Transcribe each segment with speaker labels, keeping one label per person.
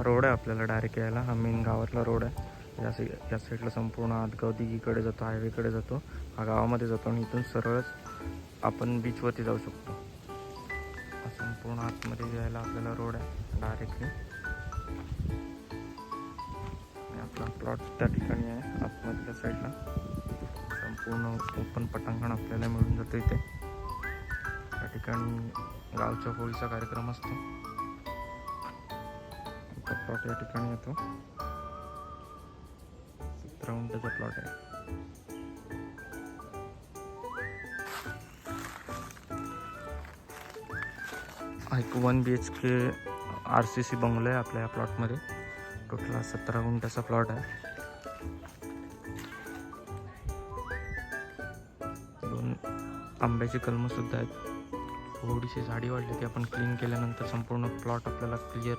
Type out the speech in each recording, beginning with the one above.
Speaker 1: Road आहे आपल्याला direct यायला. हा मेन गावातला रोड आहे. या साईडला संपूर्ण आतगाव दिघीकडे जातो, हायवेकडे जातो, हा गावामध्ये जातो आणि इथून सरळच आपण बीचवरती जाऊ शकतो. हा संपूर्ण आतमध्ये जायला आपल्याला रोड आहे डायरेक्टली. आणि आपला प्लॉट त्या ठिकाणी आहे आतमधल्या साईडला. संपूर्ण ओपन पटांगण आपल्याला मिळून जातं इथे. त्या ठिकाणी गावच्या होळीचा कार्यक्रम असतो. प्लॉट या ठिकाणी येतो. 17 गुंठ्याचा प्लॉट आहे. एक 1 BHK RCC बंगलो आहे आपल्या या प्लॉटमध्ये. टोटल 17 गुंठ्याचा प्लॉट आहे. 2 आंब्याची कलमं सुद्धा आहेत. थोडीशी झाडी वाढली की आपण क्लीन केल्यानंतर संपूर्ण प्लॉट आपल्याला क्लिअर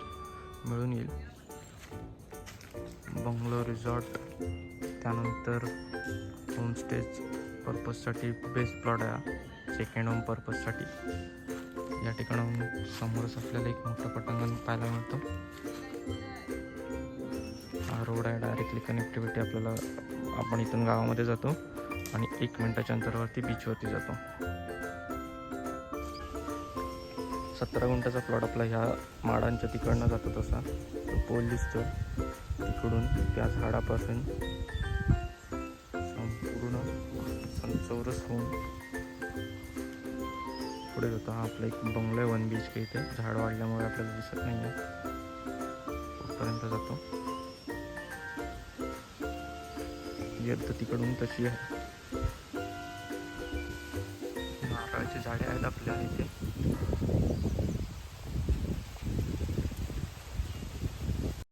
Speaker 1: मिळून येईल. बंगलो, रिसॉर्ट, त्यानंतर होमस्टेज पर्पजसाठी बेस्ट प्लॉट आहे. सेकंड होम पर्पजसाठी या ठिकाणाहून समोरच आपल्याला एक मोठं पटांगण पाहायला मिळतं. हा रोड आहे. डायरेक्टली कनेक्टिव्हिटी आपल्याला, आपण इथून गावामध्ये जातो आणि 1 मिनिटाच्या अंतरावरती बीचवरती जातो. 17 गुंठ्याचा प्लॉट आपला ह्या माडांच्या तिकडनं जातो. तसा तो पोल दिसतो तिकडून, त्या झाडापासून संपूर्ण चौरस होऊन पुढे जातो. हा आपला एक बंगलो आहे 1 BHK. इथे झाड वाढल्यामुळे आपल्याला दिसत नाही आहे. पुढपर्यंत जातो. येत तिकडून तशी आहे. नारळाची झाडे आहेत आपल्या इथे.